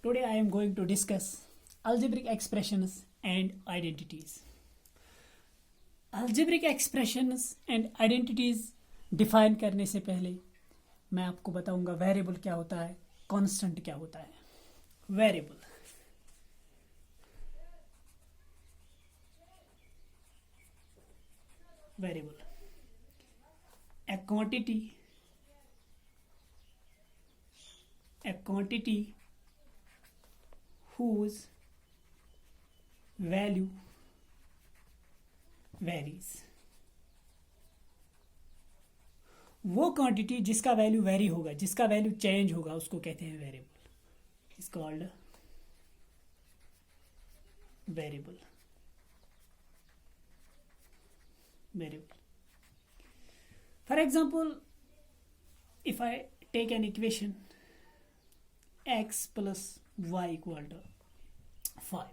Today I am going to discuss algebraic expressions and identities. Algebraic expressions and identities define करने से पहले मैं आपको बताऊंगा वेरिएबल क्या होता है, कांस्टेंट क्या होता है. Variable a quantity whose value varies. वो क्वांटिटी जिसका वैल्यू वेरी होगा, जिसका वैल्यू चेंज होगा, उसको कहते हैं variable. Is called variable. For example, if I take an equation x plus y equal to 5,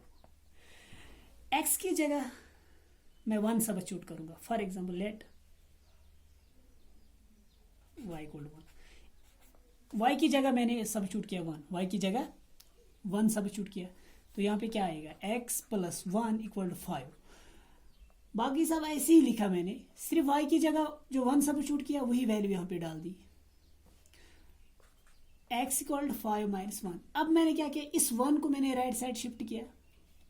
x की जगह मैं 1 सब्स्टिट्यूट करूंगा. For example let y equal to 1. y की जगह मैंने सब्स्टिट्यूट किया 1, y की जगह 1 सब्स्टिट्यूट किया, तो यहाँ पे क्या आएगा x प्लस 1 इक्वल टू 5. बाकी सब ऐसे ही लिखा मैंने, सिर्फ y की जगह जो 1 सब्स्टिट्यूट किया वही वैल्यू यहाँ पे डाल दी. x equal to 5 minus 1. अब मैंने क्या किया, इस 1 को मैंने राइट साइड शिफ्ट किया.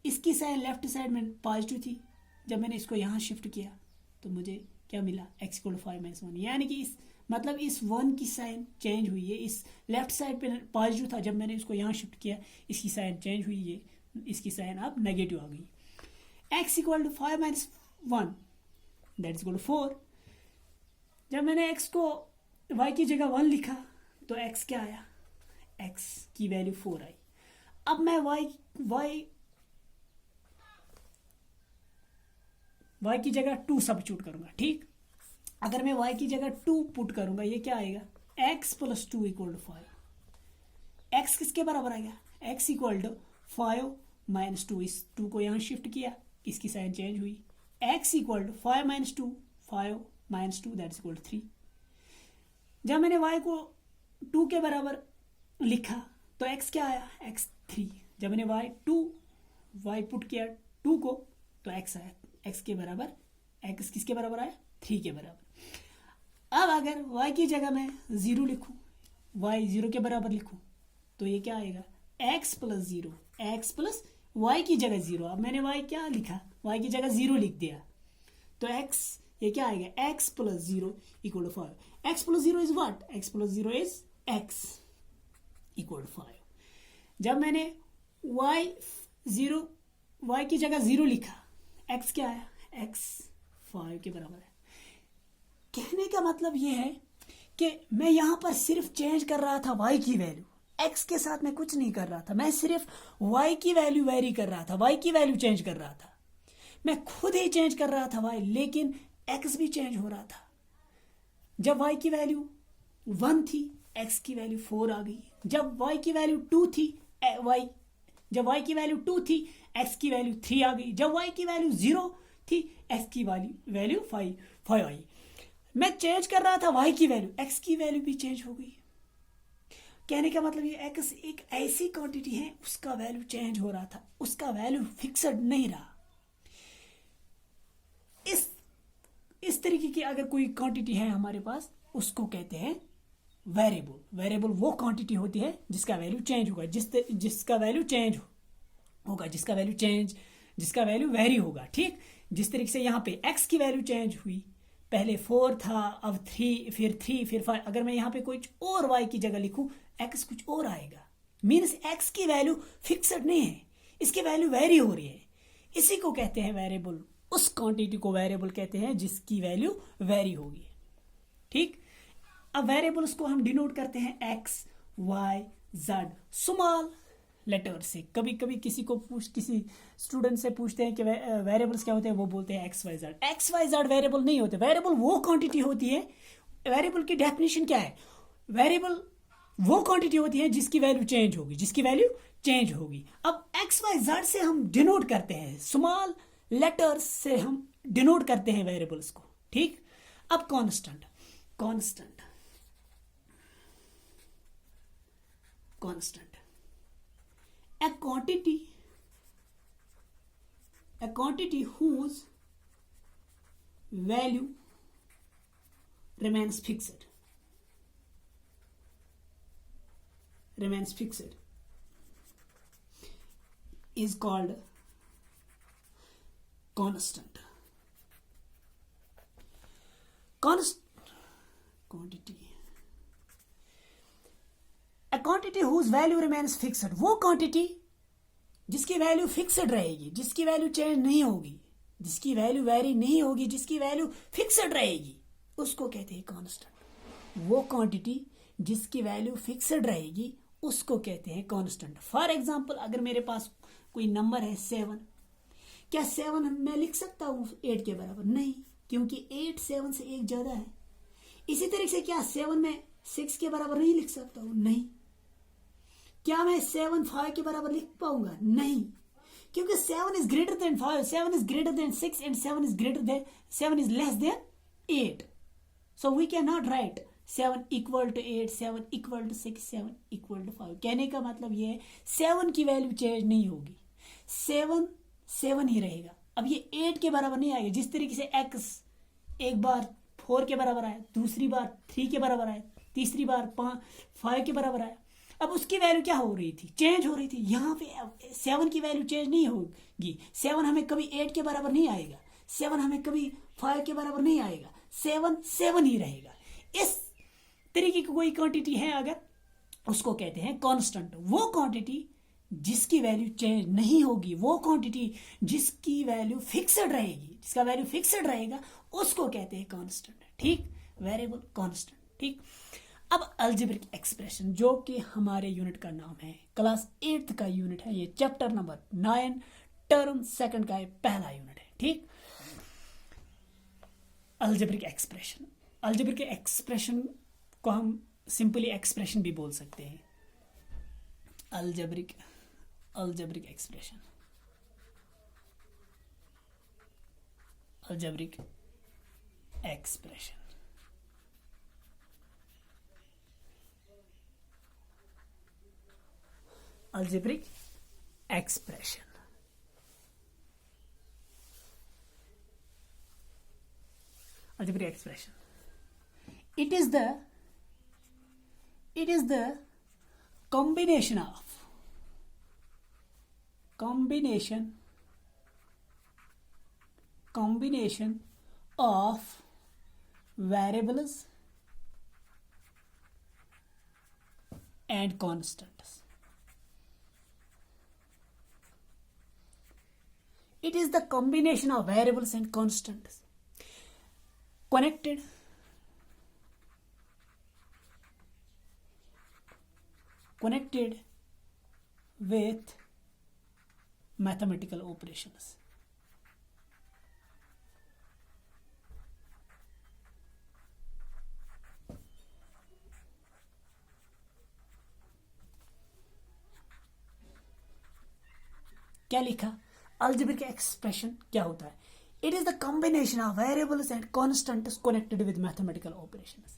इसकी साइड लेफ्ट साइड में पॉजिटिव थी. जब मैंने इसको यहाँ शिफ्ट किया तो मुझे क्या मिला, x इक्वल टू 5 माइनस 1. यानी कि इस मतलब इस 1 की साइन चेंज हुई है. इस लेफ्ट साइड पे पॉजिटिव था, जब मैंने इसको यहाँ शिफ्ट किया इसकी साइन चेंज हुई है, इसकी साइन अब नेगेटिव आ गई. x equal to 5 minus 1 that is equal to 4. जब मैंने x को y की जगह 1 लिखा तो x क्या आया, x की वैल्यू 4 आई. अब मैं y की जगह 2 सब्स्टिट्यूट करूंगा. ठीक, अगर मैं y की जगह 2 पुट करूंगा, ये क्या आएगा, x plus 2 equal to 5. x किसके बराबर आएगा, x इक्वल टू 5 माइनस 2. इस 2 को यहाँ शिफ्ट किया, इसकी साइन चेंज हुई. x equal to 5 minus 2, 5 minus 2 that is equal to 3. जब मैंने y को 2 के बराबर लिखा तो x क्या आया, x 3. जब मैंने y पुट किया 2 को तो x आया, x के बराबर, x किसके बराबर आया, 3 के बराबर. अब अगर y की जगह मैं 0 लिखूं, y 0 के बराबर लिखूं तो ये क्या आएगा, x plus 0, x plus y की जगह 0. अब मैंने y क्या लिखा, y की जगह 0 लिख दिया तो x ये क्या आएगा, x plus 0 equal to 5. x plus 0 is what, x plus 0 is x equal to 5. जब मैंने y की जगह 0 लिखा, x क्या आया, x 5 के बराबर है. कहने का मतलब ये है कि मैं यहां पर सिर्फ चेंज कर रहा था y की वैल्यू, x के साथ मैं कुछ नहीं कर रहा था. मैं सिर्फ y की वैल्यू वेरी कर रहा था, y की वैल्यू चेंज कर रहा था. मैं खुद ही चेंज कर रहा था y, लेकिन x भी चेंज हो रहा था. जब y की वैल्यू 1 थी, x की वैल्यू 4 आ गई. जब y की वैल्यू 2 थी, y की वैल्यू 2 थी, x की वैल्यू 3 आ गई. जब y की वैल्यू 0 थी, x की वैल्यू 5 आई. मैं चेंज कर रहा था y की वैल्यू, x की वैल्यू भी चेंज हो गई. कहने का मतलब ये x एक ऐसी क्वांटिटी है, उसका वैल्यू चेंज हो रहा था, उसका वैल्यू फिक्सड नहीं रहा. इस तरीके की अगर कोई क्वांटिटी है हमारे पास, उसको कहते हैं वेरिएबल. वेरिएबल वो क्वांटिटी होती है जिसका वैल्यू चेंज होगा, जिसका वैल्यू चेंज होगा, जिसका वैल्यू वेरी होगा. ठीक, जिस तरीके से यहाँ पे x की वैल्यू चेंज हुई, पहले 4 था, अब 3, फिर 3, फिर 5. अगर मैं यहाँ पे कुछ और y की जगह लिखूं, x कुछ और आएगा. मीन्स x की वैल्यू फिक्सड नहीं है, इसकी वैल्यू वेरी हो रही है. इसी को कहते हैं वेरिएबल. उस क्वांटिटी को वेरिएबल कहते हैं जिसकी वैल्यू वेरी होगी. ठीक, अब वेरिएबल्स को हम डिनोट करते हैं x, y, z small letter से. कभी कभी किसी स्टूडेंट से पूछते हैं कि वेरिएबल्स क्या होते हैं, वो बोलते हैं X Y Z. X Y Z variable नहीं होते. वेरिएबल वो क्वांटिटी होती है, वेरिएबल की डेफिनेशन क्या है, वेरिएबल वो क्वांटिटी होती है जिसकी वैल्यू चेंज होगी. अब एक्स वाई जेड से हम डिनोट करते हैं, स्मॉल लेटर्स से हम डिनोट करते हैं वेरिएबल्स को. ठीक, अब constant quantity whose value remains fixed is called constant. Quantity, a quantity whose value remains fixed, वो क्वांटिटी जिसकी वैल्यू फिक्सड रहेगी, जिसकी वैल्यू चेंज नहीं होगी, जिसकी वैल्यू वेरी नहीं होगी, जिसकी वैल्यू फिक्सड रहेगी, उसको कहते हैं कांस्टेंट. वो क्वांटिटी जिसकी वैल्यू फिक्सड रहेगी उसको कहते हैं कांस्टेंट. फॉर एग्जांपल, अगर मेरे पास कोई नंबर है 7, क्या 7 मैं लिख सकता हूँ 8 के बराबर? नहीं, क्योंकि 8 7 से 1 ज्यादा है. इसी तरीके से क्या 7 में 6 के बराबर नहीं लिख सकता हूँ? नहीं. क्या मैं 7 5 के बराबर लिख पाऊंगा? नहीं, क्योंकि 7 is greater than 5, 7 is greater than 6 and 7 is less than 8. So we cannot write 7 equal to 8, 7 equal to 6, 7 equal to 5. कहने का मतलब ये है 7 की वैल्यू चेंज नहीं होगी, 7 7 ही रहेगा. अब ये 8 के बराबर नहीं आएगा. जिस तरीके से x एक बार 4 के बराबर आया, दूसरी बार 3 के बराबर आया, तीसरी बार 5 के बराबर आया, अब उसकी वैल्यू क्या हो रही थी? चेंज हो रही थी. यहाँ पे 7 की वैल्यू चेंज नहीं होगी. 7 हमें कभी 8 के बराबर नहीं आएगा, 7 हमें कभी 5 के बराबर नहीं आएगा, 7 7 ही रहेगा. इस तरीके की कोई क्वांटिटी है अगर, उसको कहते हैं कांस्टेंट. वो क्वांटिटी जिसकी वैल्यू चेंज नहीं होगी, वो क्वांटिटी जिसकी वैल्यू फिक्सड रहेगी, जिसका वैल्यू फिक्सड रहेगा, उसको कहते हैं कांस्टेंट. ठीक, वेरिएबल कांस्टेंट. ठीक, अब अलजेब्रिक एक्सप्रेशन, जो कि हमारे यूनिट का नाम है, क्लास 8 का यूनिट है, ये चैप्टर नंबर 9 टर्म 2 का पहला यूनिट है. ठीक, अलजेब्रिक एक्सप्रेशन. अलजेब्रिक एक्सप्रेशन को हम सिंपली एक्सप्रेशन भी बोल सकते हैं. Algebraic expression, algebraic expression. Algebraic expression. Algebraic expression. It is the combination of variables and constants. It is the combination of variables and constants connected with mathematical operations. क्या लिखा? Algebraic expression क्या होता है? It is the combination of variables and constants connected with mathematical operations.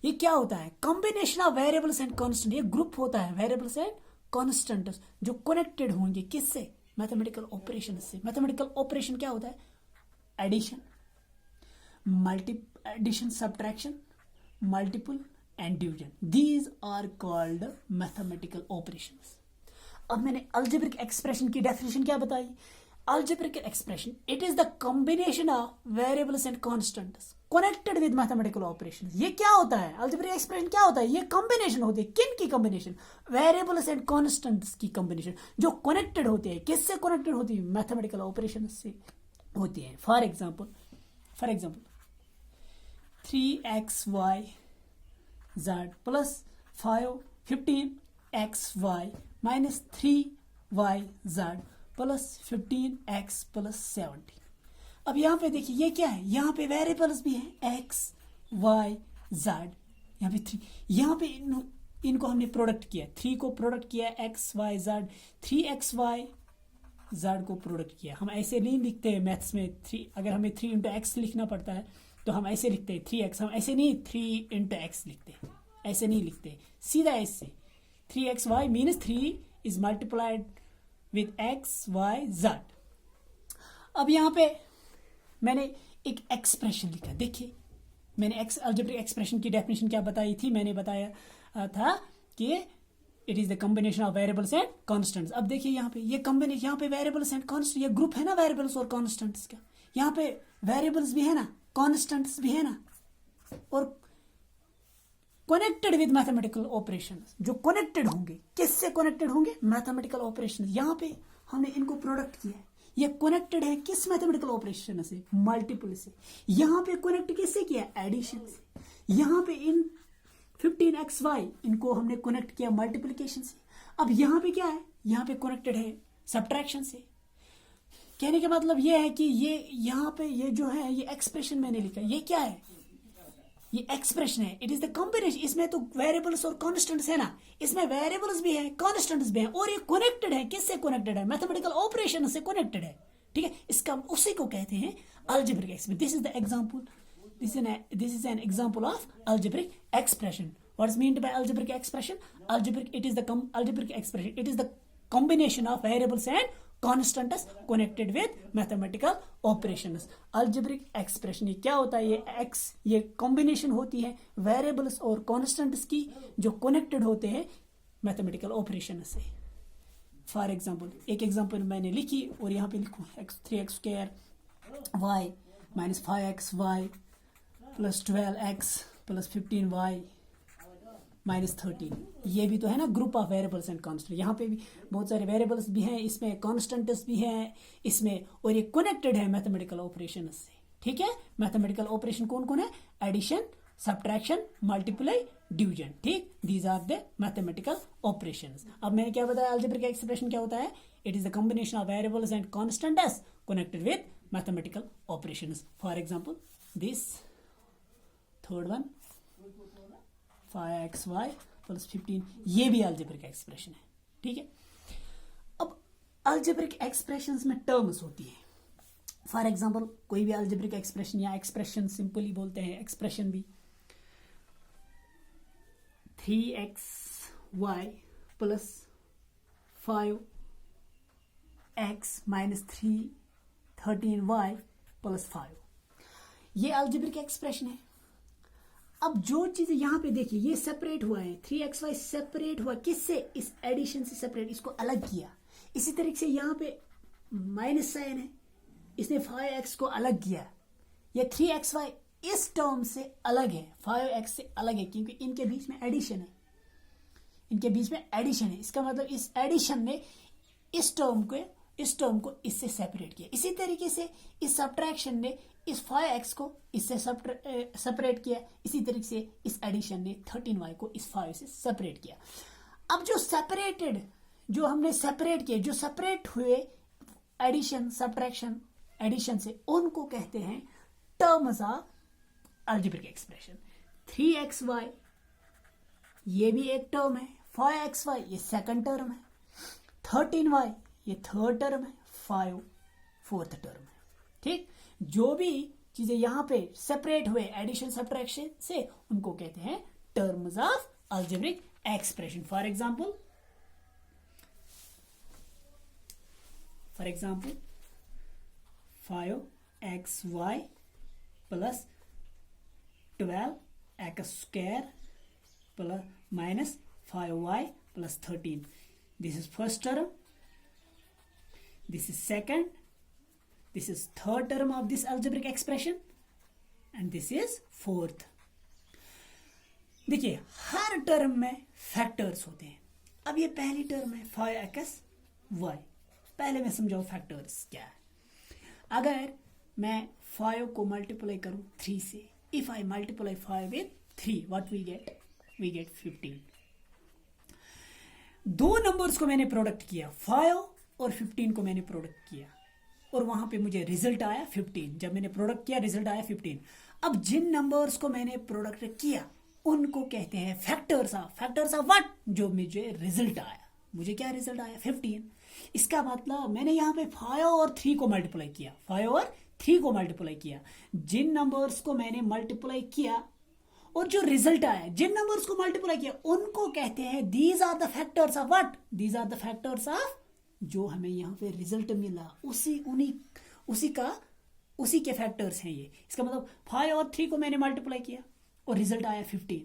ये क्या होता है? Combination of variables and constant. ये ग्रुप होता है वेरिएबल्स एंड कॉन्स्टेंट्स जो कनेक्टेड होंगे किससे? मैथमेटिकल ऑपरेशन से. मैथमेटिकल ऑपरेशन क्या होता है? Addition, addition, subtraction, multiple and division. These are called mathematical operations. अब मैंने अलजेब्रिक एक्सप्रेशन की डेफिनेशन क्या बताई? Algebraic expression, it is the combination of variables and constants connected with mathematical operations. ये क्या होता है? अलजेब्रिक एक्सप्रेशन क्या होता है? ये कॉम्बिनेशन होती है. किन की कॉम्बिनेशन? वेरिएबल्स एंड कांस्टेंट्स की कॉम्बिनेशन जो कनेक्टेड होते हैं. किससे कनेक्टेड होती है? मैथमेटिकल ऑपरेशन से होती है. For example 3xy z plus 15xy minus 3yz plus 15x plus 17. अब यहाँ पे देखिए ये क्या है? यहाँ पे वेरिएबल्स भी हैं x, y, z. यहाँ पे 3, यहाँ पे इनको हमने प्रोडक्ट किया. 3 को प्रोडक्ट किया x, y, z. 3xy z को प्रोडक्ट किया. हम ऐसे नहीं लिखते हैं मैथ्स में 3. अगर हमें 3 इंटू एक्स लिखना पड़ता है तो हम ऐसे लिखते हैं 3x. हम ऐसे नहीं 3 इंटू एक्स लिखते, ऐसे नहीं लिखते, सीधा ऐसे 3xy means 3 is multiplied with X Y Z. अब यहाँ पे मैंने एक एक्सप्रेशन लिखा, देखिए मैंने अलजेब्रिक एक्सप्रेशन की डेफिनेशन क्या बताई थी, मैंने बताया था कि it is the combination of variables and constants. अब देखिए यहाँ पे ये कॉम्बिनेशन, यहाँ पे वेरिएबल्स एंड कॉन्स्टेंट, ये ग्रुप है ना वेरिएबल्स और कॉन्स्टेंट्स का, यहाँ पे वेरिएबल्स भी है ना, कॉन्स्टेंट्स भी है ना, और कनेक्टेड विद मैथमेटिकल ऑपरेशंस, जो कनेक्टेड होंगे, किससे कनेक्टेड होंगे, मैथमेटिकल ऑपरेशंस। यहाँ पे हमने इनको प्रोडक्ट किया है, ये कनेक्टेड है किस मैथमेटिकल ऑपरेशन से, मल्टीपल से। यहाँ पे कनेक्ट किससे किया, एडिशन से। यहाँ पे इन 15xy इनको हमने कनेक्ट किया मल्टीप्लिकेशन से। अब यहाँ पे क्या है, यहाँ पे कनेक्टेड है सब्ट्रैक्शन से। कहने का मतलब ये है कि ये यहाँ पे ये जो है ये एक्सप्रेशन मैंने लिखा, ये क्या है, ये एक्सप्रेशन है, इट इज द कॉम्बिनेशन। इसमें तो वेरिएबल्स और कॉन्स्टेंट्स है ना, इसमें वेरिएबल्स भी है, कॉन्स्टेंट्स भी है, और ये कनेक्टेड है, किससे कनेक्टेड है, मैथमेटिकल ऑपरेशन से कनेक्टेड है, ठीक है। इसका उसी को कहते हैं algebraic expression. This is the example, this is an example of algebraic expression. What's meant by algebraic expression? It is the algebraic expression, it is the combination of variables and constants connected with mathematical operations. algebraic expression ये क्या होता है, ये combination होती है variables और constants की, जो connected होते हैं mathematical operations से। फॉर एग्जाम्पल, एक एग्जाम्पल मैंने लिखी और यहाँ पे लिखूँ 3x² y minus 5xy plus 12x plus 15y minus 13। ये भी तो है ना group of variables and constant. यहाँ पे भी बहुत सारे वेरिएबल्स भी हैं, इसमें कॉन्स्टेंट्स भी हैं इसमें, और ये कनेक्टेड है मैथमेटिकल ऑपरेशन से, ठीक है। मैथमेटिकल ऑपरेशन कौन कौन है, एडिशन, सब्ट्रैक्शन, मल्टीप्लाई, डिवीजन, ठीक। These are the mathematical operations. अब मैंने क्या बताया, अलजेब्रिक एक्सप्रेशन क्या होता है, it is the combination of variables and constants connected with mathematical operations. For example this third one 5xy plus 15, ये भी अलजेब्रिक एक्सप्रेशन है, ठीक है। अब अलजेब्रिक एक्सप्रेशंस में टर्म्स होती है। फॉर एग्जांपल कोई भी अलजेब्रिक एक्सप्रेशन या एक्सप्रेशन सिंपली बोलते हैं, एक्सप्रेशन भी 3xy plus 5x minus 13y plus 5, ये अलजेब्रिक एक्सप्रेशन है। अब जो चीज यहाँ पे देखिए, ये सेपरेट हुआ है, 3xy सेपरेट हुआ किससे, इस एडिशन से सेपरेट, इसको अलग किया। इसी तरीके से यहाँ पे माइनस साइन है, इसने 5x को अलग किया। ये 3xy इस टर्म से अलग है, 5x से अलग है, क्योंकि इनके बीच में एडिशन है, इनके बीच में एडिशन है। इसका मतलब इस एडिशन ने इस टर्म को इससे सेपरेट किया। इसी तरीके से इस सब्ट्रैक्शन ने इस 5x को इससे सेपरेट किया। इसी तरीके से इस एडिशन ने 13y को इस 5 से सेपरेट किया। अब जो सेपरेटेड, जो हमने सेपरेट किए, जो सेपरेट हुए एडिशन, सब्ट्रैक्शन, एडिशन से, उनको कहते हैं terms of algebraic expression. 3xy ये भी एक टर्म है, 5xy ये सेकंड टर्म है, 13y ये थर्ड टर्म है, 5 फोर्थ टर्म है, ठीक। जो भी चीजें यहां पे सेपरेट हुए एडिशन सब्ट्रैक्शन से, उनको कहते हैं terms of algebraic expression. For example 5xy plus 12x² plus minus 5y plus 13, this is first term, this is second, this is third term of this algebraic expression, and this is fourth. देखिए हर term में factors होते हैं। अब ये पहली term है 5xy, पहले मैं समझाऊं फैक्टर्स क्या है। अगर मैं 5 को मल्टीप्लाई करूं 3 से, if I multiply 5 with 3, what we get 15। दो नंबर्स को मैंने प्रोडक्ट किया, 5 और 15 को मैंने प्रोडक्ट किया, और वहां पे मुझे रिजल्ट आया 15। जब मैंने प्रोडक्ट किया रिजल्ट आया 15। अब जिन नंबर्स को मैंने प्रोडक्ट किया उनको कहते हैं फैक्टर्स ऑफ व्हाट, जो मुझे रिजल्ट आया, मुझे क्या रिजल्ट आया 15। इसका मतलब मैंने यहाँ पे 5 और 3 को मल्टीप्लाई किया, 5 और 3 को मल्टीप्लाई किया। जिन नंबर्स को मैंने मल्टीप्लाई किया और जो रिजल्ट आया, जिन नंबर्स को मल्टीप्लाई किया, उनको कहते हैं these are the factors of what, these are the factors of जो हमें यहाँ पे रिजल्ट मिला उसी के फैक्टर्स हैं ये। इसका मतलब 5 और 3 को मैंने मल्टीप्लाई किया और रिजल्ट आया 15।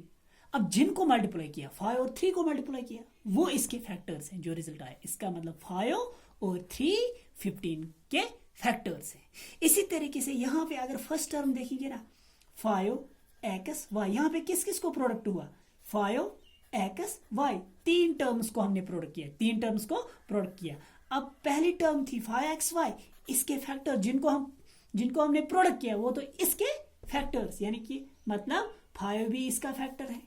अब जिनको मल्टीप्लाई किया 5 और 3 को मल्टीप्लाई किया वो इसके फैक्टर्स हैं जो रिजल्ट आया। इसका मतलब 5 और 3 15 के फैक्टर्स हैं। इसी तरीके से यहाँ पे अगर फर्स्ट टर्म देखेंगे ना 5xy, यहाँ पे किस किस को प्रोडक्ट हुआ 5xy, 3 टर्म्स को हमने प्रोडक्ट किया, 3 टर्म्स को प्रोडक्ट किया। अब पहली टर्म थी 5xy, इसके फैक्टर जिनको हमने प्रोडक्ट किया वो तो इसके फैक्टर्स, यानी कि मतलब 5 भी इसका फैक्टर है,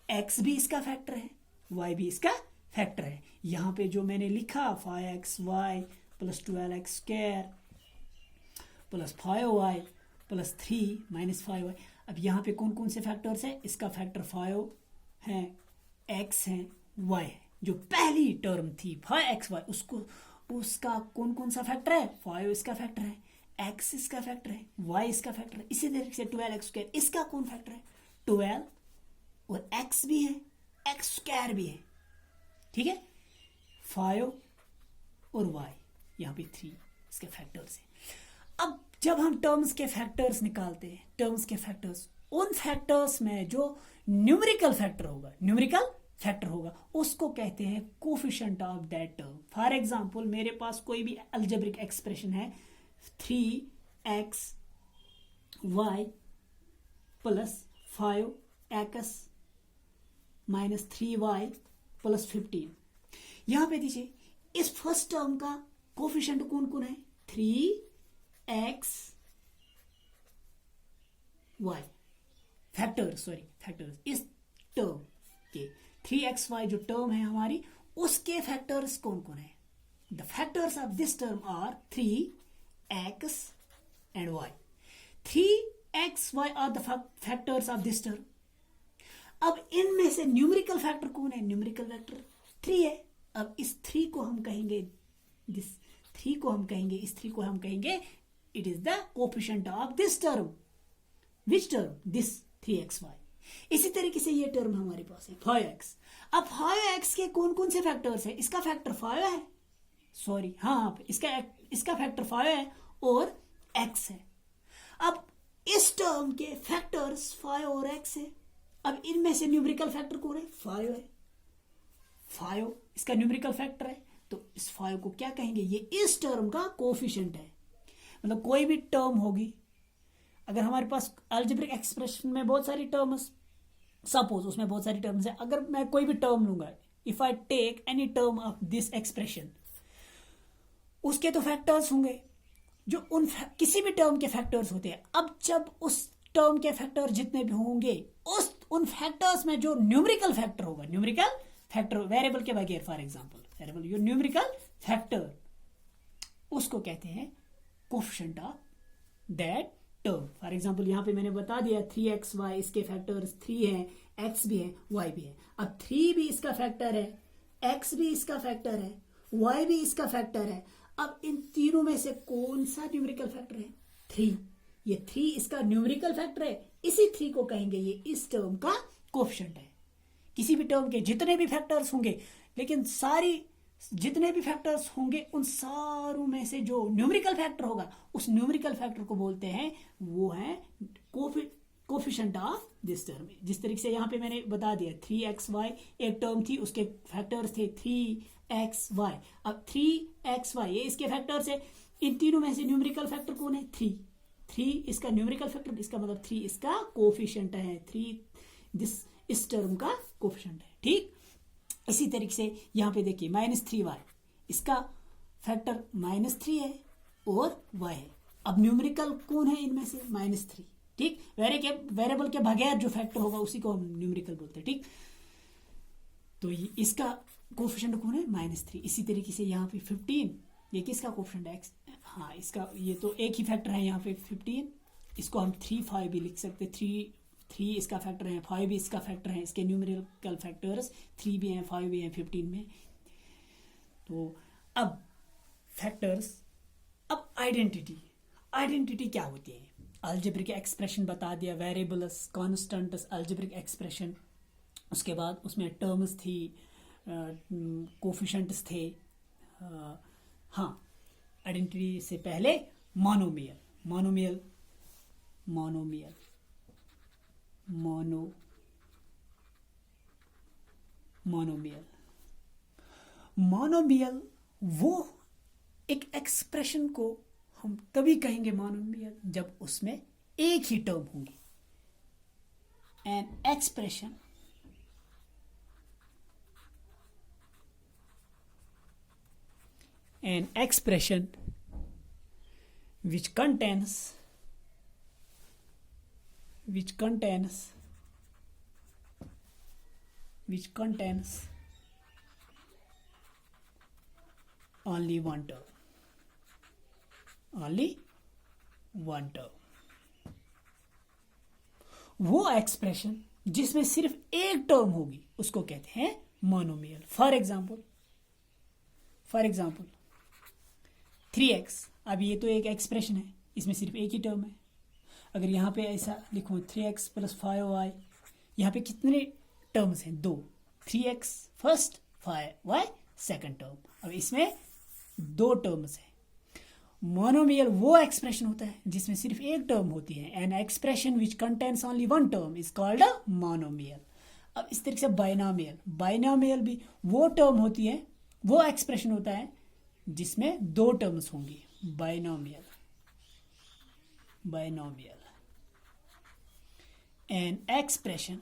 x भी इसका फैक्टर है, y भी इसका फैक्टर है। यहाँ पे जो मैंने लिखा 5xy plus 12x² plus 5y plus 3 minus 5y, अब यहाँ पे कौन कौन से फैक्टर्स है, इसका फैक्टर 5 है, x है, y है। जो पहली टर्म थी 5xy उसका कौन कौन सा फैक्टर है, 5 इसका फैक्टर है, x इसका फैक्टर है, y इसका फैक्टर है। इसी तरीके से 12x² इसका कौन फैक्टर है, 12 और x भी है, x² भी है, ठीक है। 5 और y यहाँ पे 3 इसके फैक्टर्स हैं। अब जब हम टर्म्स के फैक्टर्स निकालते हैं, टर्म्स के फैक्टर्स, उन फैक्टर्स में जो न्यूमेरिकल फैक्टर होगा उसको कहते हैं coefficient of that term. For example मेरे पास कोई भी अलजेब्रिक एक्सप्रेशन है 3xy plus 5x minus 3y plus 15। यहां पे दीजिए इस फर्स्ट टर्म का कोफिशिएंट कौन कौन है, 3xy फैक्टर्स इस टर्म के 3xy जो टर्म है हमारी उसके फैक्टर्स कौन कौन है, the factors of this term are 3x and y। 3xy are the factors of this term. अब इनमें से न्यूमेरिकल फैक्टर कौन है, न्यूमेरिकल फैक्टर 3 है। अब इस 3 को हम कहेंगे it is the coefficient of this term. Which term, this 3xy। इसी तरीके से ये टर्म हमारे पास है 5x। अब 5x के कौन कौन से फैक्टर्स है, इसका फैक्टर 5 है, सॉरी हाँ इसका फैक्टर 5 है और x है। अब इस टर्म के फैक्टर्स 5 और x है। अब इनमें से न्यूमेरिकल फैक्टर कौन है, 5 है, 5 इसका न्यूमेरिकल फैक्टर है, तो इस 5 को क्या कहेंगे, ये इस टर्म का कोफिशिएंट है। मतलब कोई भी टर्म होगी, अगर हमारे पास अलजेब्रिक एक्सप्रेशन में बहुत सारी टर्म्स, सपोज उसमें बहुत सारी टर्म्स है, अगर मैं कोई भी टर्म लूंगा, if I take any term of this expression, उसके तो फैक्टर्स होंगे जो किसी भी टर्म के फैक्टर्स होते हैं। अब जब उस टर्म के फैक्टर जितने भी होंगे उन फैक्टर्स में जो न्यूमेरिकल फैक्टर होगा, न्यूमेरिकल फैक्टर वेरिएबल के बगैर, for example variable yo numerical factor, उसको कहते हैं coefficient of that term. For example यहाँ पे मैंने बता दिया 3xy इसके फैक्टर्स 3 हैं, x भी है, y भी है। अब 3 भी इसका फैक्टर है, x भी इसका फैक्टर है, y भी इसका फैक्टर है। अब इन तीनों में से कौन सा न्यूमेरिकल फैक्टर है, 3। ये 3 इसका न्यूमेरिकल फैक्टर है, इसी 3 को कहेंगे ये इस टर्म का कोफिशिएंट है। किसी भी टर्म के जितने भी फैक्टर्स होंगे, लेकिन जितने भी फैक्टर्स होंगे उन सारों में से जो न्यूमेरिकल फैक्टर होगा उस न्यूमेरिकल फैक्टर को बोलते हैं, वो है कोफिशिएंट ऑफ दिस टर्म। जिस तरीके से यहाँ पे मैंने बता दिया 3xy एक टर्म थी, उसके फैक्टर्स थे 3xy। अब 3xy ये इसके फैक्टर्स है, इन तीनों में से न्यूमेरिकल फैक्टर कौन है, 3 इसका न्यूमेरिकल फैक्टर, इसका मतलब 3 इसका कोफिशिएंट है, 3 इस टर्म का कोफिशिएंट है, ठीक। इसी तरीके से यहाँ पे देखिए -3y इसका फैक्टर -3 है और y है। अब न्यूमेरिकल कौन है इनमें से, -3, ठीक। वेरिएबल के बगैर जो फैक्टर होगा उसी को हम न्यूमेरिकल बोलते हैं, ठीक। तो इसका कोफिशिएंट कौन है, -3। इसी तरीके से यहाँ पे 15, ये किसका कोफिशिएंट है, x। हाँ इसका, ये तो एक ही फैक्टर है यहाँ पे 15, इसको हम 3 5 भी लिख सकते, 3 इसका फैक्टर है, 5 भी इसका फैक्टर है। इसके न्यूमेरिकल फैक्टर्स 3 भी हैं, 5 भी हैं 15 में। तो अब फैक्टर्स, अब आइडेंटिटी क्या होती है, अलजेब्रिक एक्सप्रेशन बता दिया, वेरिएबल्स, कांस्टेंट्स, अलजेब्रिक एक्सप्रेशन, उसके बाद उसमें टर्म्स थी, कोफिशिएंट्स थे, हाँ, आइडेंटिटी से पहले monomial, monomial, monomial, monomial, monomial वो एक एक्सप्रेशन को हम तभी कहेंगे मोनोमियल जब उसमें एक ही टर्म होंगी। An expression which contains only one term, वो एक्सप्रेशन जिसमें सिर्फ एक टर्म होगी उसको कहते हैं मोनोमियल। फॉर एग्जाम्पल 3x, अब ये तो एक एक्सप्रेशन है, इसमें सिर्फ एक ही टर्म है। अगर यहाँ पे ऐसा लिखूँ 3x + 5y, यहाँ पे कितने टर्म्स हैं? 2, 3x first, 5y second term. अब इसमें 2 टर्म्स हैं। मोनोमियल वो एक्सप्रेशन होता है जिसमें सिर्फ एक टर्म होती है। An expression which contains only one term is called a monomial. अब इस तरीके से बाइनोमियल भी वो टर्म होती है, वो एक्सप्रेशन होता है जिसमें 2 टर्म्स होंगी। Binomial, an expression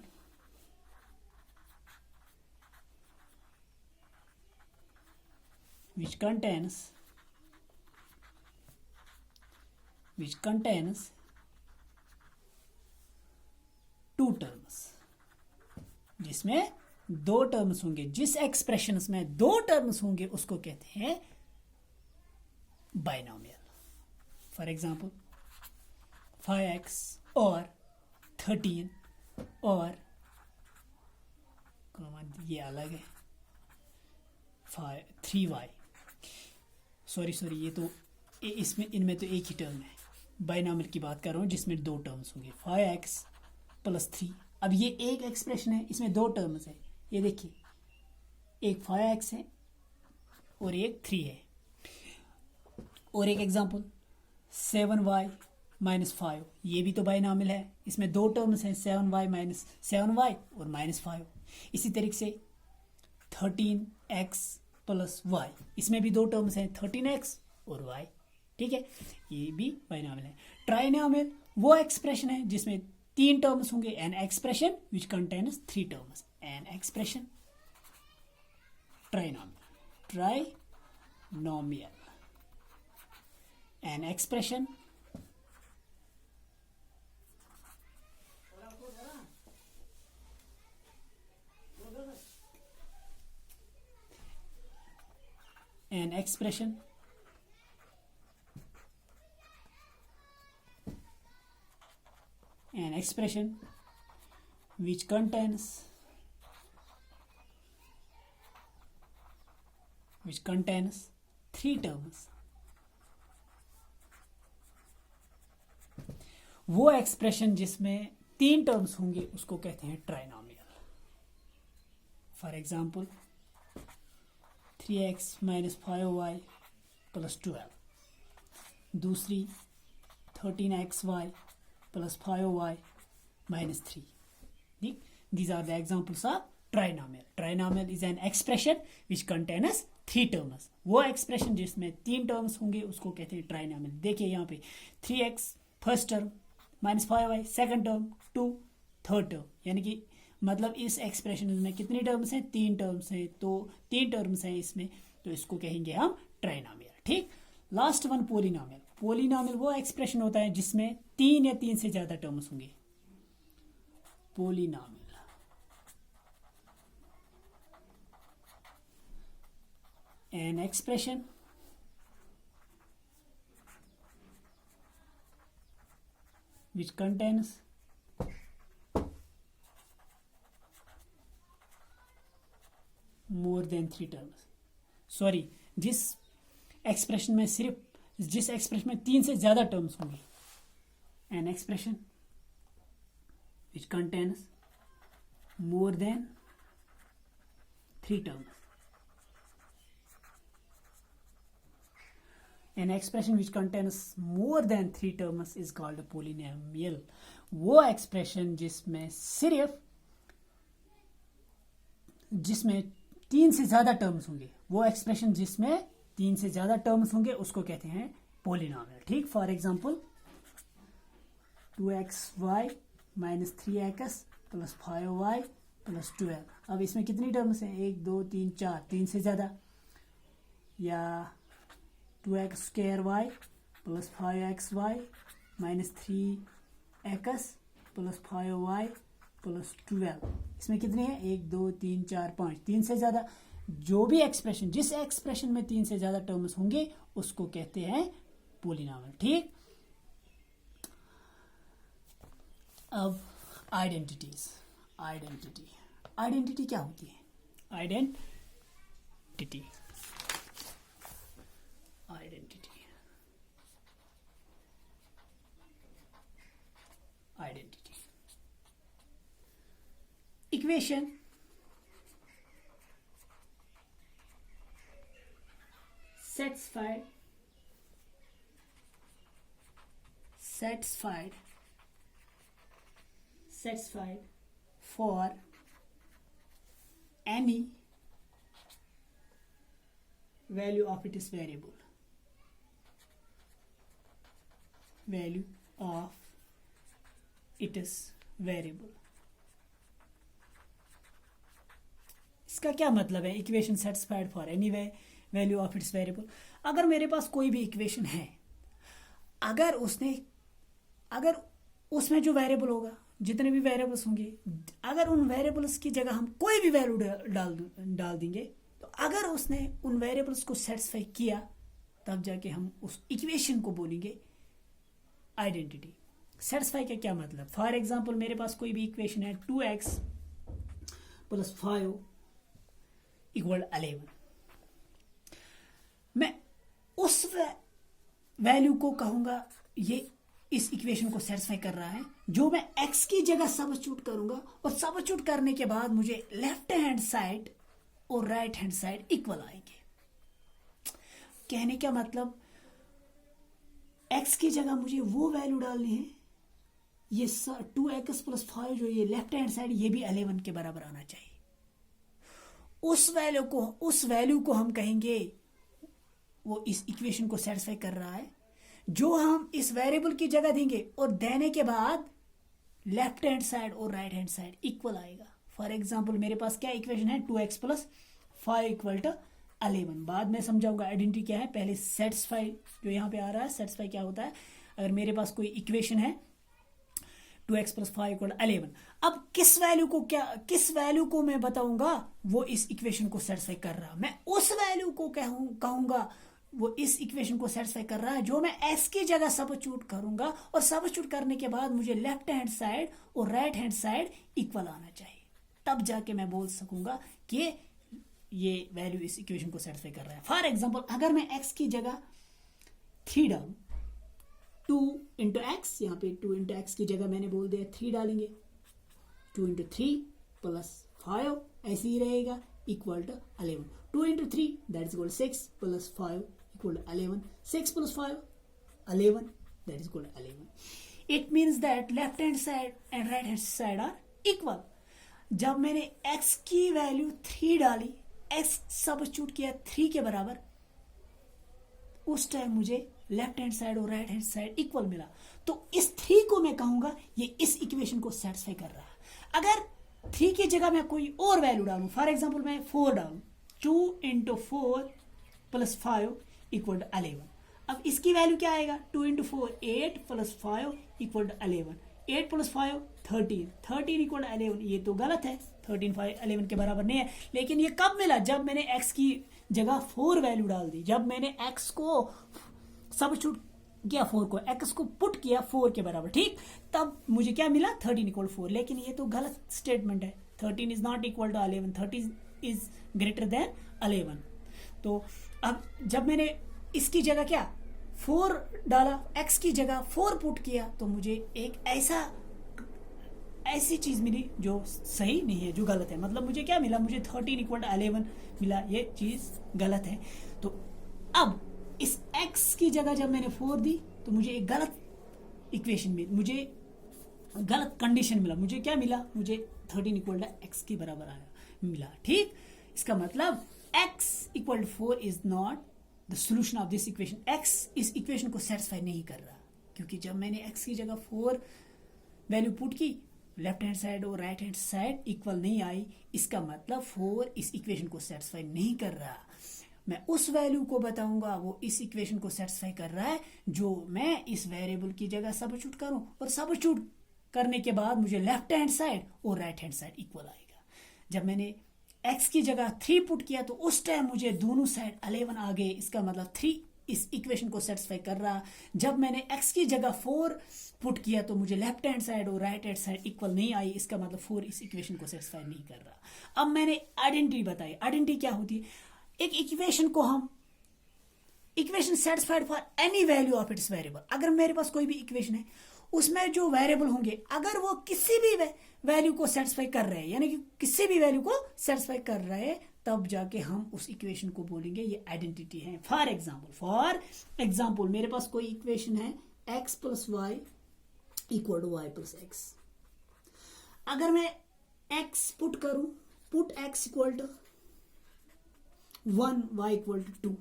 which contains 2 terms, जिसमें 2 टर्म्स होंगे। जिस एक्सप्रेशन में 2 टर्म्स होंगे उसको कहते हैं बाइनोमियल। फॉर एग्जाम्पल 5x और 13 और ये अलग है 3y, सॉरी ये तो इसमें इनमें तो एक ही टर्म है। बाइनोमियल की बात कर रहा हूँ जिसमें 2 टर्म्स होंगे, 5x + 3। अब ये एक एक्सप्रेशन है, इसमें 2 टर्म्स है। ये देखिए, एक 5x है और एक 3 है। और एक एग्जांपल 7y - 5, ये भी तो बाइनोमियल है, इसमें 2 टर्म्स हैं, 7y और -5। इसी तरीके से 13x + y, इसमें भी 2 टर्म्स हैं, 13x और y। ठीक है, ये भी बाइनोमियल है। ट्राइनोमियल वो एक्सप्रेशन है जिसमें 3 टर्म्स होंगे। An expression which contains 3 terms, an expression trinomial, an expression which contains 3 terms, वो एक्सप्रेशन जिसमें 3 टर्म्स होंगे उसको कहते हैं trinomial. For example 3x - 5y + 12, दूसरी 13xy + 5y - 3। These are the examples of trinomial. Trinomial is an expression which contains 3 terms. वो expression जिसमें 3 terms होंगे उसको कहते हैं ट्राइनोमियल। देखिए यहाँ पे 3x first term, -5y second term, 2 third term, यानी कि मतलब इस एक्सप्रेशन में कितनी टर्म्स हैं? 3 टर्म्स हैं। तो 3 टर्म्स हैं इसमें, तो इसको कहेंगे हम ट्राइनोमियल। ठीक, लास्ट वन पोलिनोमियल। पोलिनोमियल वो एक्सप्रेशन होता है जिसमें 3 या 3 से ज्यादा टर्म्स होंगे। Polynomial, an expression which contains more than 3 terms, sorry जिस एक्सप्रेशन में 3 से ज्यादा टर्म्स होंगे। an expression which contains more than 3 terms, An expression which contains more than 3 terms is called a polynomial. वो एक्सप्रेशन जिसमें 3 से ज्यादा टर्म्स होंगे, वो एक्सप्रेशन जिसमें 3 से ज्यादा टर्म्स होंगे उसको कहते हैं पोलिनोमियल. ठीक, for example 2xy minus 3x plus 5y plus 12. अब इसमें कितनी टर्म्स हैं? 1 2 3 4, 3 से ज्यादा. या 2x square Y plus 5xy minus 3x plus 5y plus 12. इसमें कितनी है? 1 2 3 4 5, 3 से ज्यादा. जो भी एक्सप्रेशन, जिस एक्सप्रेशन में 3 से ज्यादा टर्म्स होंगे उसको कहते हैं पोलिनोमियल. ठीक, अब आइडेंटिटीज. आइडेंटिटी क्या होती है? Identity equation satisfied for any value of its variable. इसका क्या मतलब है? Equation satisfied for any value of its variable. अगर मेरे पास कोई भी इक्वेशन है, अगर उसमें जो वेरिएबल होगा, जितने भी वेरिएबल्स होंगे, अगर उन वेरिएबल्स की जगह हम कोई भी वैल्यू डाल देंगे, तो अगर उसने उन वेरिएबल्स को सेटिस्फाई किया, तब जाके हम उस इक्वेशन को बोलेंगे आइडेंटिटी. सेटिस्फाई का क्या मतलब? फॉर एग्जांपल मेरे पास कोई भी इक्वेशन है 2x प्लस 5 इक्वल 11. मैं उस वैल्यू को कहूंगा ये इस इक्वेशन को सेटिस्फाई कर रहा है, जो मैं x की जगह सब्स्टिट्यूट करूंगा, और सब्स्टिट्यूट करने के बाद मुझे लेफ्ट हैंड साइड और राइट हैंड साइड इक्वल आएंगे. कहने का मतलब x की जगह मुझे वो वैल्यू डालनी है, ये 2x प्लस 5 जो ये लेफ्ट हैंड साइड, ये भी 11 के बराबर आना चाहिए. उस वैल्यू को हम कहेंगे वो इस इक्वेशन को सेटिस्फाई कर रहा है, जो हम इस वेरिएबल की जगह देंगे और देने के बाद लेफ्ट हैंड साइड और राइट हैंड साइड इक्वल आएगा. फॉर एग्जांपल मेरे पास क्या इक्वेशन है? 2x plus 5 equal to 11. बाद में समझाऊंगा आइडेंटिटी क्या है. पहले सेटिस्फाई जो यहाँ पे आ रहा है, सेटिस्फाई क्या होता है? अगर मेरे पास कोई इक्वेशन है 2x प्लस 5 इक्वल 11, अब किस वैल्यू को मैं बताऊंगा वो इस इक्वेशन को सेटिस्फाई कर रहा है? मैं उस वैल्यू को कहूंगा वो इस इक्वेशन को सेटिस्फाई कर रहा है, जो मैं x की जगह सब्स्टिट्यूट करूंगा, और सब्स्टिट्यूट करने के बाद मुझे लेफ्ट हैंड साइड और राइट हैंड साइड इक्वल आना चाहिए. तब जाके मैं बोल सकूंगा कि ये वैल्यू इस इक्वेशन को सेटिस्फाई कर रहा है. फॉर एग्जांपल अगर मैं x की जगह 3 डालूं, 2 इंटू एक्स, यहाँ पे 2 इंटू एक्स की जगह मैंने बोल दिया 3 डालेंगे, 2 इंटू 3 प्लस 5 ऐसे ही रहेगा equal to 11. 2 into 3 that is equal 6 plus 5 equal to 11. 6 plus 5 11 that is equal to 11. It means that left hand side and right hand side are equal. जब मैंने x की वैल्यू 3 डाली, x सब्स्टिट्यूट किया 3 के बराबर, उस टाइम मुझे left hand side और राइट हैंड साइड इक्वल मिला. तो इस 3 को मैं कहूंगा ये इस इक्वेशन को सेटिस्फाई कर रहा है. अगर 3 की जगह मैं कोई और वैल्यू डालूं, फॉर एग्जांपल मैं 4 डालूं, 2 इंटू 4 प्लस 5 इक्वल टू 11. अब इसकी वैल्यू क्या आएगा? 2 into 4 8 plus 5 equal to 11. 8 plus 5 13. 13 equal to 11. ये तो गलत है, 13 5 11 के बराबर नहीं है. लेकिन ये कब मिला? जब मैंने x की जगह 4 वैल्यू डाल दी. जब मैंने x को सब्स्टिट्यूट किया, 4 को x को पुट किया 4 के बराबर, ठीक, तब मुझे क्या मिला? 13 इक्वल 4. लेकिन ये तो गलत स्टेटमेंट है. 13 is not equal to 11. 13 is greater than 11. तो अब जब मैंने इसकी जगह क्या 4 डाला, x की जगह 4 पुट किया, तो मुझे एक ऐसी चीज मिली जो सही नहीं है, जो गलत है. मतलब मुझे क्या मिला? मुझे 13 इक्वल टू 11 मिला. ये चीज गलत है. तो अब इस x की जगह जब मैंने 4 दी तो मुझे एक गलत इक्वेशन मिली, मुझे गलत कंडीशन मिला। मुझे क्या मिला? मुझे 13 इक्वल x के बराबर आया मिला। ठीक, इसका मतलब x equal 4 is not the solution of this equation. x इस इक्वेशन को सेटिस्फाई नहीं कर रहा, क्योंकि जब मैंने x की जगह 4 वैल्यू पुट की, लेफ्ट हैंड साइड और राइट हैंड साइड इक्वल नहीं आई, इसका मतलब 4 इस इक्वेशन को सेटिस्फाई नहीं कर रहा। मैं उस वैल्यू को बताऊंगा वो इस इक्वेशन को सेटिस्फाई कर रहा है जो मैं इस वेरिएबल की जगह सबस्टिट्यूट करूं, और सबस्टिट्यूट करने के बाद मुझे लेफ्ट हैंड साइड और राइट हैंड साइड इक्वल आएगा। जब मैंने x की जगह 3 पुट किया तो उस टाइम मुझे दोनों साइड 11 आ गए, इसका मतलब 3 इस इक्वेशन को सेटिस्फाई कर रहा। जब मैंने x की जगह 4 पुट किया तो मुझे लेफ्ट हैंड साइड और राइट हैंड साइड इक्वल नहीं आई, इसका मतलब 4 इस इक्वेशन को सेटिस्फाई नहीं कर रहा। अब मैंने आइडेंटिटी बताई। आइडेंटिटी क्या होती है? एक इक्वेशन को हम equation satisfied for any value of its variable. अगर मेरे पास कोई भी इक्वेशन है, उसमें जो वेरिएबल होंगे अगर वो किसी भी वैल्यू को सेटिस्फाई कर रहे हैं, यानी कि किसी भी वैल्यू को सेटिस्फाई कर रहे हैं, तब जाके हम उस इक्वेशन को बोलेंगे ये आइडेंटिटी है। फॉर एग्जाम्पल मेरे पास कोई इक्वेशन है x plus Y equal to Y plus X. अगर मैं x पुट करूं, put x equal to 1 y equal to 2,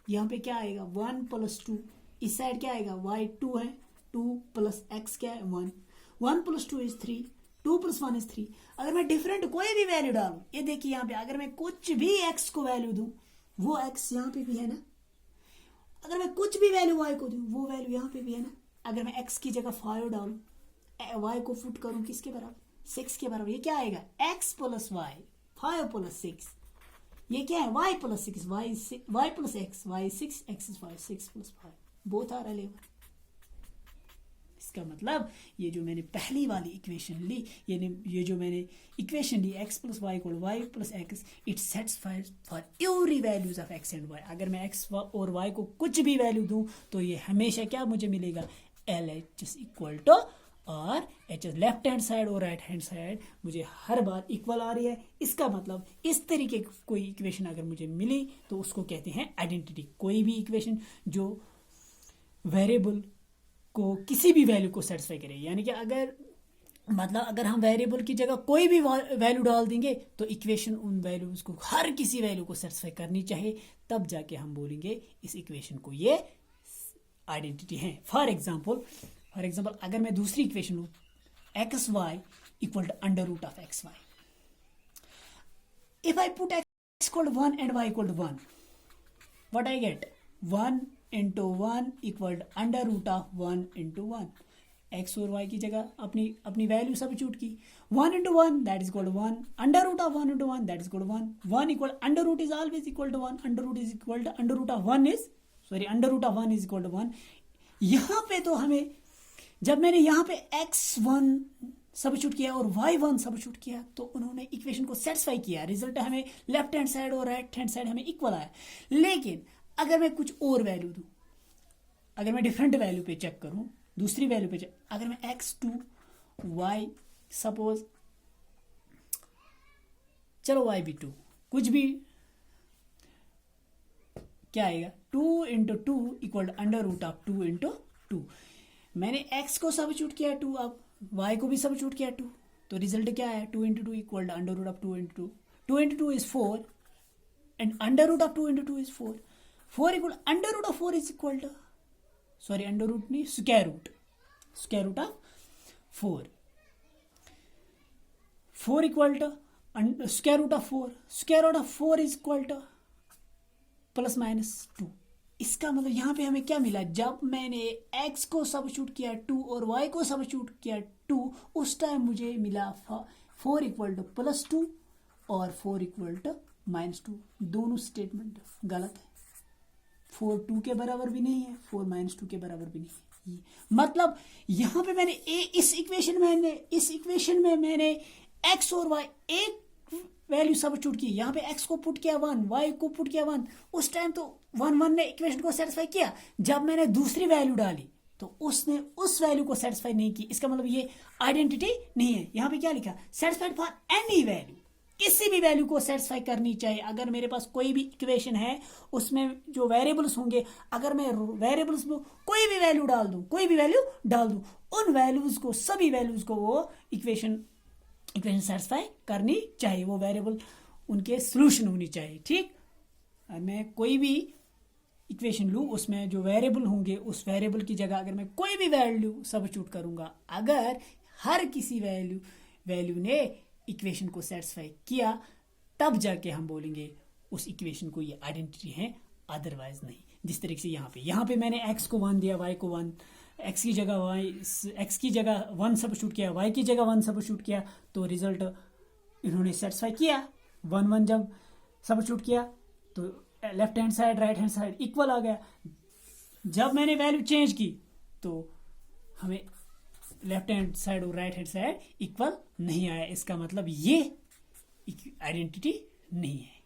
यहां पे क्या आएगा? 1 प्लस 2, इस साइड क्या आएगा? y 2 है, 2 प्लस x क्या है? 1, 1 प्लस 2 इज 3, 2 प्लस 1 इज 3। अगर मैं डिफरेंट कोई भी वैल्यू डालूं, ये देखिए यहाँ पे अगर मैं कुछ भी x को वैल्यू दूं, वो x यहाँ पे भी है ना। अगर मैं कुछ भी वैल्यू y को दूं, वो वैल्यू यहाँ पे भी है ना। अगर मैं x की जगह 5 डालूं, y को पुट करूं किसके बराबर? 6 के बराबर। ये क्या आएगा? x प्लस y, 5 प्लस 6, ये क्या है? y plus 6, y plus x, y 6, x is 5, 6 plus 5, both are 11। इसका मतलब ये जो मैंने पहली वाली इक्वेशन ली, ये जो मैंने इक्वेशन ली x plus Y equal y plus x, it satisfies for every values of x and y। अगर मैं x और y को कुछ भी वैल्यू दूं तो ये हमेशा क्या मुझे मिलेगा? LHS इक्वल टू और HS लेफ्ट हैंड साइड और राइट हैंड साइड मुझे हर बार इक्वल आ रही है। इसका मतलब इस तरीके की कोई इक्वेशन अगर मुझे मिली तो उसको कहते हैं आइडेंटिटी। कोई भी इक्वेशन जो वेरिएबल को किसी भी वैल्यू को सेटिस्फाई करे, यानी कि अगर हम वेरिएबल की जगह कोई भी वैल्यू डाल देंगे तो इक्वेशन उन वैल्यूज को हर किसी वैल्यू को सेटिस्फाई करनी चाहिए, तब जाके हम बोलेंगे इस इक्वेशन को ये आइडेंटिटी है। फॉर एग्जाम्पल अगर मैं दूसरी इक्वेशन लूं x y equal to under root of x y, if I put x equal to 1 and y equal to 1, what I get? 1 into 1 equal to under root of 1 into 1। X और y की जगह अपनी value substitute की। 1 into 1 that is equal to 1, under root of 1 into 1 that is equal to 1, 1 equal under root is always equal to 1, under root is equal to under root of 1 is equal to 1। यहाँ पे तो हमें, जब मैंने यहाँ पे x1 substitute किया और y1 सबस्टिट्यूट किया तो उन्होंने इक्वेशन को सेटिस्फाई किया, रिजल्ट हमें लेफ्ट हैंड साइड और राइट हैंड साइड हमें इक्वल आया। लेकिन अगर मैं कुछ और वैल्यू दूं, अगर मैं डिफरेंट वैल्यू पे चेक करूं, दूसरी वैल्यू पे अगर मैं x2 y सपोज, चलो y भी 2, कुछ भी, क्या आएगा? 2 into 2 equal under root of 2 into 2। मैंने x को सबस्टिट्यूट किया 2, अब y को भी सबस्टिट्यूट किया 2, तो रिजल्ट क्या है? 2 into 2 equal under root of 2 into 2, 2 into 2 is 4 and under root of 2 into 2 is 4, 4 equal under root of 4 is equal to, sorry under root नहीं, square root of 4, 4 equal to square root of 4, square root of 4 is equal to plus minus 2। इसका मतलब यहाँ पे हमें क्या मिला? जब मैंने x को सबस्टिट्यूट किया 2 और y को सबस्टिट्यूट किया 2, उस टाइम मुझे मिला 4 इक्वल टू प्लस 2 और 4 इक्वल टू माइनस 2। दोनों स्टेटमेंट गलत है। 4 2 के बराबर भी नहीं है, 4 माइनस 2 के बराबर भी नहीं है। मतलब यहाँ पे मैंने इस इक्वेशन में मैंने x और y एक वैल्यू सबस्टिट्यूट की। यहाँ पे x को पुट किया 1, y को पुट किया 1, उस टाइम तो 1 ने इक्वेशन को सेटिस्फाई किया। जब मैंने दूसरी वैल्यू डाली तो उसने उस वैल्यू को सेटिस्फाई नहीं की। इसका मतलब ये आइडेंटिटी नहीं है। यहाँ पे क्या लिखा? सेटिस्फाइड फॉर एनी वैल्यू, किसी भी वैल्यू को सेटिस्फाई करनी चाहिए। अगर मेरे पास कोई भी इक्वेशन है उसमें जो वेरिएबल्स होंगे, अगर मैं वेरिएबल्स में कोई भी वैल्यू डाल दूं, कोई भी वैल्यू डाल दूं, उन वैल्यूज को, सभी वैल्यूज को वो इक्वेशन सेटिस्फाई करनी चाहिए, वो वेरिएबल उनके सोल्यूशन होनी चाहिए। ठीक, मैं कोई भी इक्वेशन लूँ, उसमें जो वेरिएबल होंगे उस वेरिएबल की जगह अगर मैं कोई भी वैल्यू सब्स्टिट्यूट करूंगा, अगर हर किसी वैल्यू ने इक्वेशन को सेटिस्फाई किया, तब जाके हम बोलेंगे उस इक्वेशन को ये आइडेंटिटी है, अदरवाइज नहीं। जिस तरीके से यहाँ पे मैंने x को 1 दिया, y को 1, x की जगह 1 सब्स्टिट्यूट किया, y की जगह 1 सब्स्टिट्यूट किया, तो रिजल्ट इन्होंने सेटिस्फाई किया। 1 1 जब सब्स्टिट्यूट किया तो left hand side right hand side equal आ गया। जब मैंने वैल्यू चेंज की तो हमें लेफ्ट हैंड साइड और राइट हैंड साइड इक्वल नहीं आया। इसका मतलब ये आइडेंटिटी नहीं है।